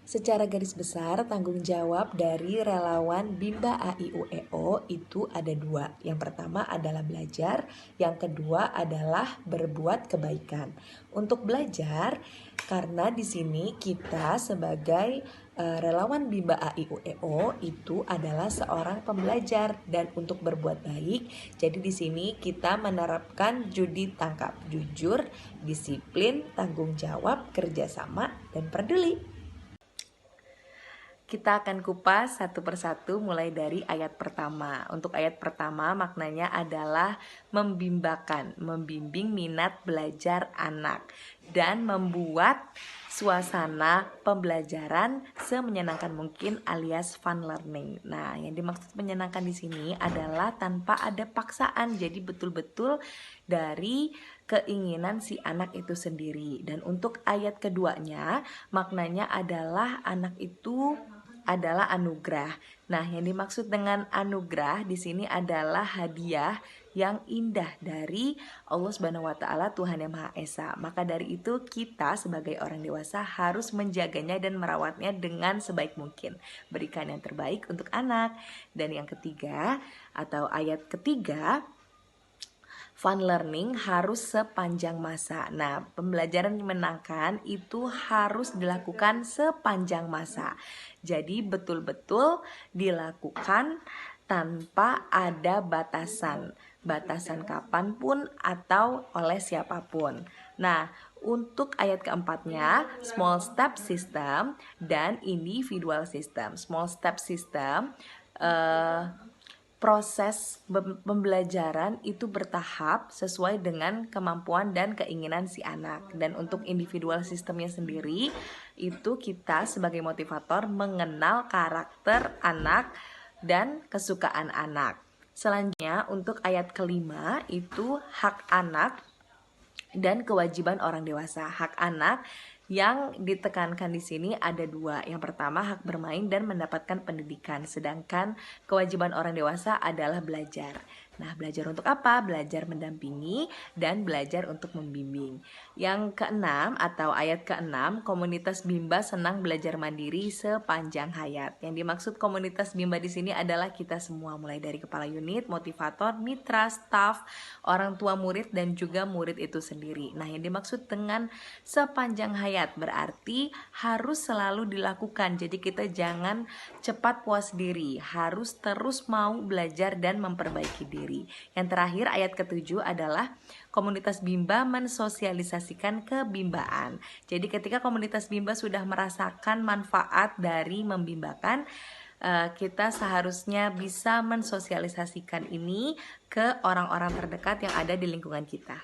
Secara garis besar, tanggung jawab dari relawan Bimba AIUEO itu ada dua. Yang pertama adalah belajar, yang kedua adalah berbuat kebaikan. Untuk belajar, karena di sini kita sebagai relawan Bimba AIUEO itu adalah seorang pembelajar, dan untuk berbuat baik, jadi di sini kita menerapkan judi tangkap jujur, disiplin, tanggung jawab, kerjasama, dan peduli. Kita akan kupas satu persatu mulai dari ayat pertama. Untuk ayat pertama maknanya adalah membimbakan, membimbing minat belajar anak, dan membuat suasana pembelajaran semenyenangkan mungkin alias fun learning. Nah, yang dimaksud menyenangkan di sini adalah tanpa ada paksaan. Jadi betul-betul dari keinginan si anak itu sendiri. Dan untuk ayat keduanya maknanya adalah anak itu adalah anugerah. Nah, yang dimaksud dengan anugerah di sini adalah hadiah yang indah dari Allah Subhanahu wa taala, Tuhan Yang Maha Esa. Maka dari itu kita sebagai orang dewasa harus menjaganya dan merawatnya dengan sebaik mungkin. Berikan yang terbaik untuk anak. Dan yang ketiga atau ayat ketiga, fun learning harus sepanjang masa. Nah, pembelajaran menyenangkan itu harus dilakukan sepanjang masa. Jadi betul-betul dilakukan tanpa ada batasan. Batasan kapanpun atau oleh siapapun. Nah, untuk ayat keempatnya, small step system dan individual system. Small step system, proses pembelajaran itu bertahap sesuai dengan kemampuan dan keinginan si anak. Dan untuk individual sistemnya sendiri, itu kita sebagai motivator mengenal karakter anak dan kesukaan anak. Selanjutnya untuk ayat kelima itu hak anak dan kewajiban orang dewasa. Hak anak yang ditekankan di sini ada dua. Yang pertama hak bermain dan mendapatkan pendidikan, sedangkan kewajiban orang dewasa adalah belajar. Nah, belajar untuk apa? Belajar mendampingi dan belajar untuk membimbing. Yang keenam atau ayat keenam, komunitas Bimba senang belajar mandiri sepanjang hayat. Yang dimaksud komunitas Bimba di sini adalah kita semua, mulai dari kepala unit, motivator, mitra, staff, orang tua murid, dan juga murid itu sendiri. Nah, yang dimaksud dengan sepanjang hayat berarti harus selalu dilakukan. Jadi kita jangan cepat puas diri, harus terus mau belajar dan memperbaiki diri. Yang terakhir ayat ketujuh adalah komunitas Bimba mensosialisasikan kebimbaan. Jadi ketika komunitas Bimba sudah merasakan manfaat dari membimbakan, kita seharusnya bisa mensosialisasikan ini ke orang-orang terdekat yang ada di lingkungan kita.